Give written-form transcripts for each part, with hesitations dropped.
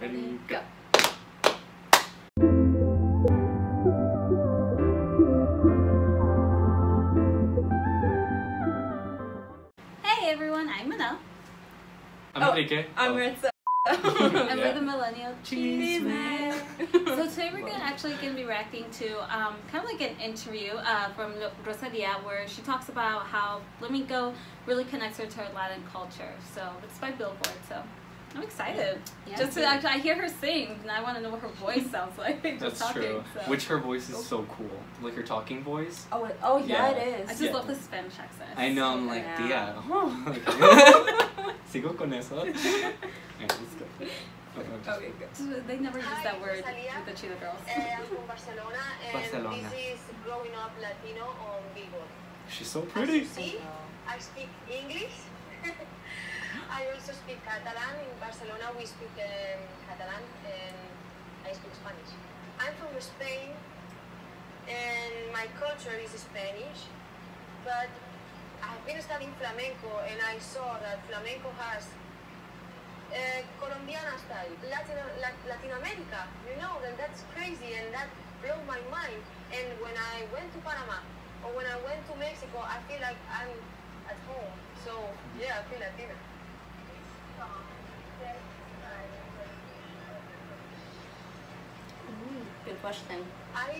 Ready, go. Hey everyone, I'm Manel. I'm Enrique. I'm MARITZA. And we're the Millennial Chisme. So today we're actually going to be reacting to kind of like an interview from Rosalia, where she talks about how Flamenco really connects her to her Latin culture. So it's by Billboard, so I'm excited. Yeah, just to actually, I hear her sing, and I want to know what her voice sounds like. That's talking, true. So. Which her voice is so cool. Like her talking voice. Oh yeah, Yeah. it is. I just love the Spanish accent. I know, I'm like, Yeah. tía. Sigo con eso. Alright, let's go. Okay, good. They never use that word Rosalia. with the Cheetah Girls. I'm from Barcelona, and Barcelona. this is Growing Up Latino on Billboard. She's so As pretty. you see, I speak English. I also speak Catalan. In Barcelona, we speak Catalan, and I speak Spanish. I'm from Spain, and my culture is Spanish, but I've been studying flamenco, and I saw that flamenco has Colombiana style, Latin America, you know, and that's crazy, and that blew my mind. And when I went to Panama, or when I went to Mexico, I feel like I'm at home. So yeah, I feel Latina. Good question. I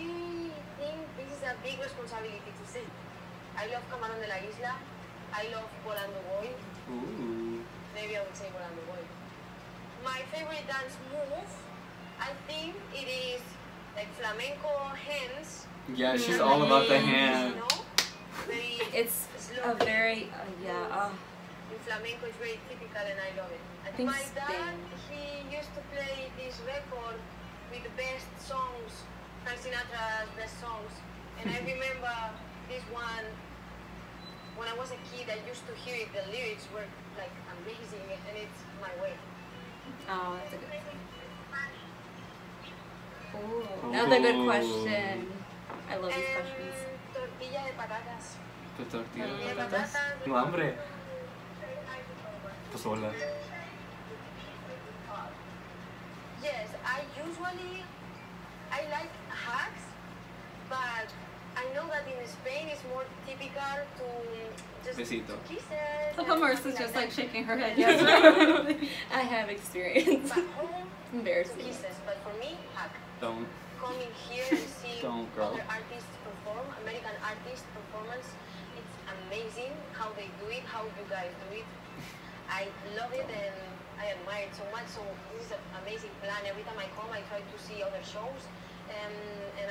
think this is a big responsibility to sing. I love Camarón de la Isla. I love Volando Boy. Ooh. Maybe I would say Volando Boy. My favorite dance move, I think it is like flamenco hands. Yeah, she's all about the You hand. know? Very It's slow. a very In flamenco, it's very typical, and I love it. think My dad, Spain. he used to play this record with the best songs, Frank Sinatra's best songs. And I remember this one, when I was a kid, I used to hear it, the lyrics were like amazing, and it's my way. Oh, that's a good. Ooh, another good Ooh. question. I love these questions. Tortilla de patatas. ¿Tu tortilla Tortilla de de patatas? patatas. No hambre. Pues hola. Yes, I like hacks, but I know that in Spain it's more typical to just Besito. kisses. So and Marissa's something just like like shaking her head. Yes, Yes. I have experience. that. But home, Embarrassing. kisses, but for me, hack. Don't. Coming here and see Don't, girl. other artists perform, American artists performance, it's amazing how they do it, how you guys do it. I love it and I admire it so much. So this is an amazing plan. Every time I come, I try to see other shows, and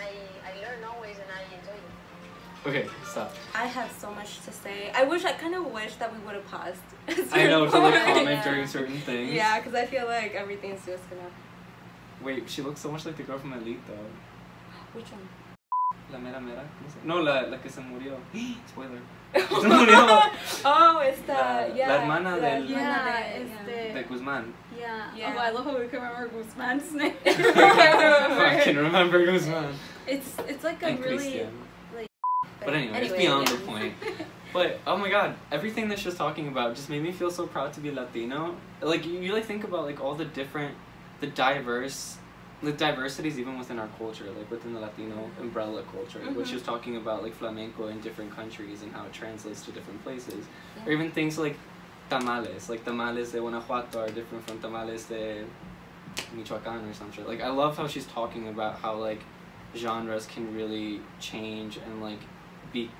I learn always, and I enjoy it. Okay, stop. I have so much to say. I kind of wish that we would have paused. I know, to like comment Yeah. during certain things. Yeah, because I feel like everything's just gonna. Wait, she looks so much like the girl from Elite though. Which one? La mera mera. ¿Cómo se? No, la que se murió. Spoiler. Se murió. Oh, it's the La hermana del- Yeah, de- it's De Guzman. Yeah. Yeah. Oh, I love how we can remember Guzman's name. I can remember Guzman. It's like a And really Christian. like. But anyway, it's Anyway, beyond yeah. the point. But oh my god, everything that she's talking about just made me feel so proud to be Latino. Like you like think about like all the different, the diversities even within our culture, like within the Latino umbrella culture. What she was talking about, like flamenco in different countries and how it translates to different places, or even things like tamales. Like tamales de Guanajuato are different from tamales de Michoacan or some shit. Like I love how she's talking about how like genres can really change and like be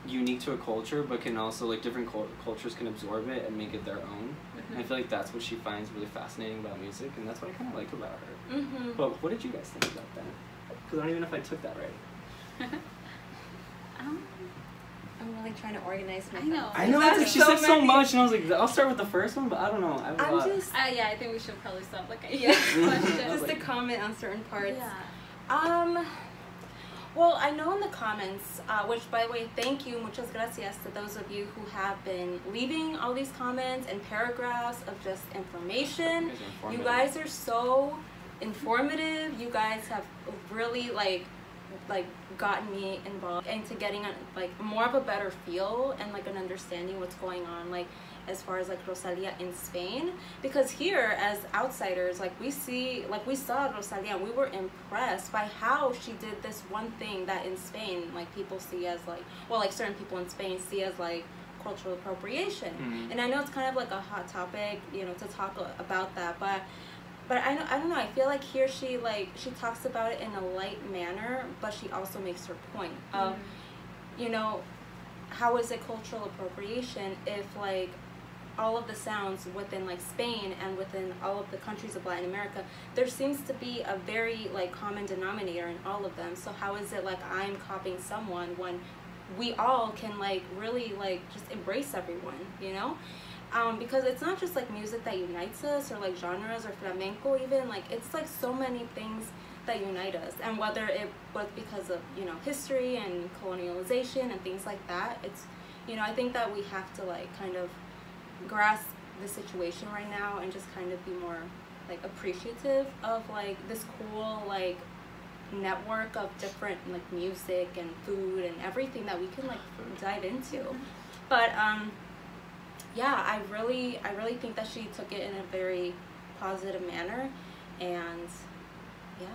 unique to a culture, but can also like different cultures can absorb it and make it their own. And I feel like that's what she finds really fascinating about music, and that's what I kind of like about her. But what did you guys think about that? Because I don't even know if I took that right. I'm really trying to organize myself. I know. I know That's she so said so many. much, and I was like, I'll start with the first one, but I don't know. I have a lot. Yeah, I think we should probably stop like a Yeah. question. Just to comment on certain parts. Yeah. Well, I know in the comments, which by the way, thank you, muchas gracias to those of you who have been leaving all these comments and paragraphs of just information. You guys are so informative. You guys have really like gotten me involved into getting like more of a better feel and like an understanding what's going on. Like as far as like Rosalia in Spain, because here as outsiders, like we saw Rosalia and we were impressed by how she did this one thing that in Spain like people see as like, well, like certain people in Spain see as like cultural appropriation. And I know it's kind of like a hot topic, you know, to talk about that, but I don't know, I feel like here she talks about it in a light manner, but she also makes her point of, you know, how is it cultural appropriation if like all of the sounds within like Spain and within all of the countries of Latin America, there seems to be a very like common denominator in all of them. So how is it like I'm copying someone when we all can like really like just embrace everyone, you know? Because it's not just like music that unites us or like genres or flamenco even, like it's like so many things that unite us, and whether it was because of, you know, history and colonialization and things like that, it's, you know, I think that we have to like kind of grasp the situation right now and just kind of be more like appreciative of like this cool like network of different like music and food and everything that we can like dive into. But yeah, I really think that she took it in a very positive manner, and yeah,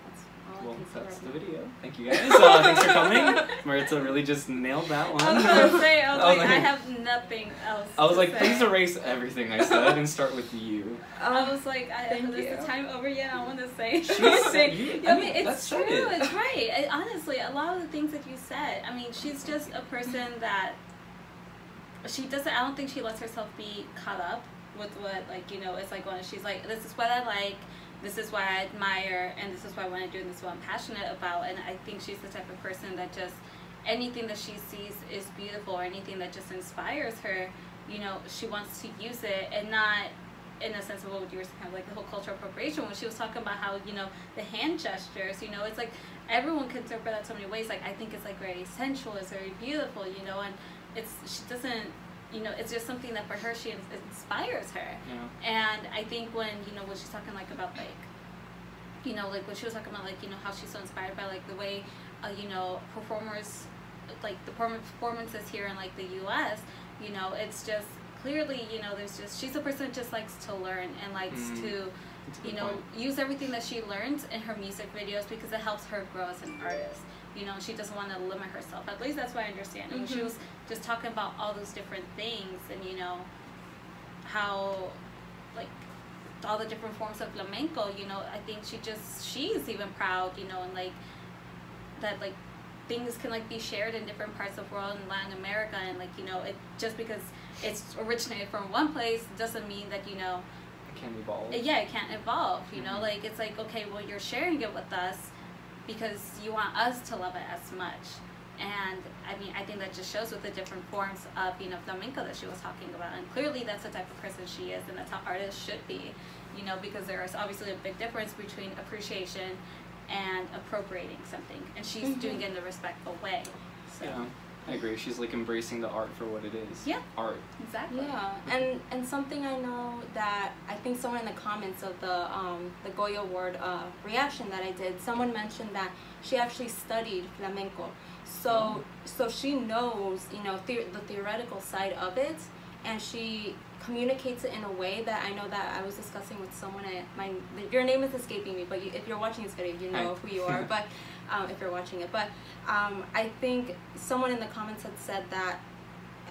that's all I can say. That's the video. Thank you guys. Thanks for coming. Maritza really just nailed that one. I was gonna say, I was like, I have nothing else. I was like, please erase everything I said and start with you. I was like, is the time over yet? I want to say. I mean, it's true. It's right. Honestly, a lot of the things that you said. I mean, she's just a person that. She doesn't, I don't think she lets herself be caught up with what, like, you know, it's like when she's like, this is what I like, this is what I admire, and this is what I want to do, and this is what I'm passionate about. And I think she's the type of person that just, anything that she sees is beautiful, or anything that just inspires her, you know, she wants to use it, and not in a sense of what you were kind of like the whole cultural appropriation, when she was talking about how, you know, the hand gestures, you know, it's like, everyone can interpret that so many ways. Like, I think it's like very sensual, it's very beautiful, you know, and she doesn't, you know, it's just something that for her, she inspires her. And I think when, you know, when she's talking like about like, you know, like when she was talking about like, you know, how she's so inspired by like the way, you know, performers, like the performances here in like the US, you know, it's just clearly, you know, there's just, she's a person that just likes to learn and likes to, you know, use everything that she learns in her music videos because it helps her grow as an artist. You know, she doesn't want to limit herself. At least that's what I understand. And when she was just talking about all those different things and, you know, how, like, all the different forms of flamenco, you know, I think she's even proud, you know, and, like, that, like, things can, like, be shared in different parts of the world in Latin America. And, like, you know, it just because it's originated from one place doesn't mean that, you know, it can't evolve. Yeah, it can't evolve, you know, like, it's like, okay, well, you're sharing it with us because you want us to love it as much. And I mean, I think that just shows with the different forms of, you know, flamenco that she was talking about. And clearly that's the type of person she is, and that's how artists should be, you know, because there is obviously a big difference between appreciation and appropriating something. And she's doing it in a respectful way. So. Yeah, I agree. She's like embracing the art for what it is. Yeah. Art. Exactly. Yeah, and something I know that I think someone in the comments of the Goya Award reaction that I did, someone mentioned that she actually studied flamenco, so she knows, you know, the theoretical side of it, and she communicates it in a way that I know that I was discussing with someone your name is escaping me, but if you're watching this video, you know who you are, but if you're watching it, but I think someone in the comments had said that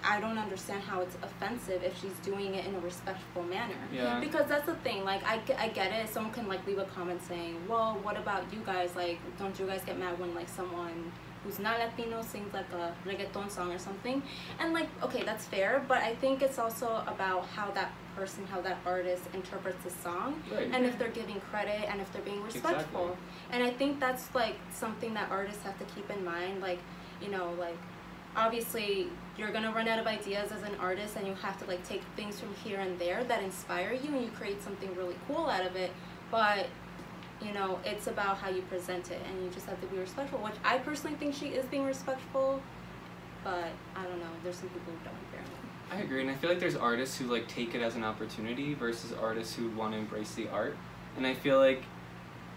I don't understand how it's offensive if she's doing it in a respectful manner. Yeah. Because that's the thing, like, I get it, someone can, like, leave a comment saying, well, what about you guys, like, don't you guys get mad when, like, someone who's not Latino sings, like, a reggaeton song or something? And, like, okay, that's fair, but I think it's also about how that person, how that artist interprets the song, and if they're giving credit, and if they're being respectful. Exactly. And I think that's, like, something that artists have to keep in mind, like, you know, like, obviously you're gonna run out of ideas as an artist, and you have to, like, take things from here and there that inspire you, and you create something really cool out of it, but, you know, it's about how you present it, and you just have to be respectful, which I personally think she is being respectful, but I don't know, there's some people who don't apparently. I agree, and I feel like there's artists who, like, take it as an opportunity versus artists who want to embrace the art, and I feel like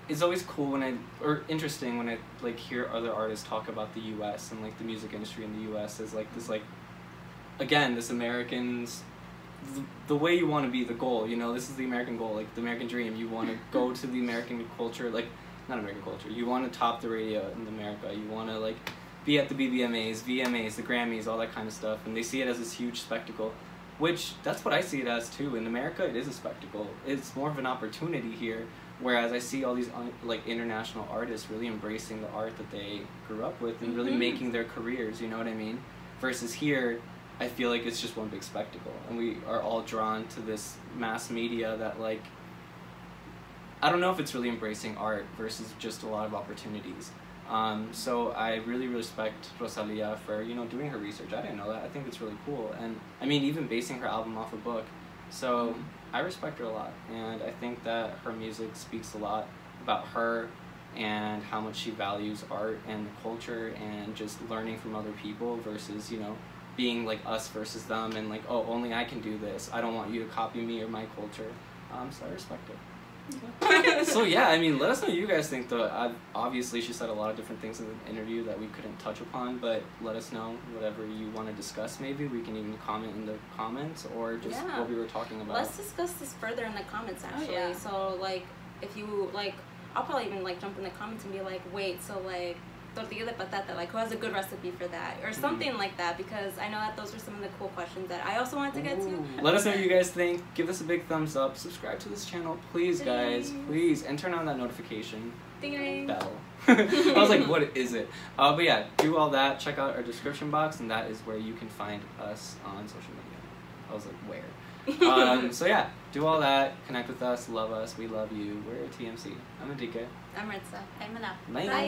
it's always cool or interesting when I, like, hear other artists talk about the U.S. and, like, the music industry in the U.S. as, like, this, like, again, this Americans the way you want to be, the goal, you know, this is the American goal, like the American dream. You want to go to the American culture, like, not American culture, you want to top the radio in America, you want to, like, be at the BBMAs, VMAs, the Grammys, all that kind of stuff, and they see it as this huge spectacle, which, that's what I see it as, too. In America, it is a spectacle. It's more of an opportunity here, whereas I see all these, like, international artists really embracing the art that they grew up with and really making their careers, you know what I mean? Versus here, I feel like it's just one big spectacle, and we are all drawn to this mass media that, like, I don't know if it's really embracing art versus just a lot of opportunities. So I really respect Rosalia for, you know, doing her research. I didn't know that. I think it's really cool. And I mean, even basing her album off a book. So I respect her a lot. And I think that her music speaks a lot about her and how much she values art and the culture and just learning from other people versus, you know, being like us versus them and like, oh, only I can do this. I don't want you to copy me or my culture. So I respect it. So yeah, I mean, let us know what you guys think though. Obviously she said a lot of different things in the interview that we couldn't touch upon, but let us know whatever you want to discuss. Maybe we can even comment in the comments or just what we were talking about. Let's discuss this further in the comments actually. So like, if you like, I'll probably even like jump in the comments and be like, wait, so like tortilla de patata, like who has a good recipe for that or something like that, because I know that those are some of the cool questions that I also wanted to get to. Let us know what you guys think. Give us a big thumbs up, subscribe to this channel, please guys, please, and turn on that notification bell. I was like, what is it? But yeah, do all that, check out our description box, and that is where you can find us on social media. I was like, where? So yeah, do all that, connect with us, love us, we love you. We're TMC. I'm Enrique. I'm MARITZA. I'm Manal. Bye.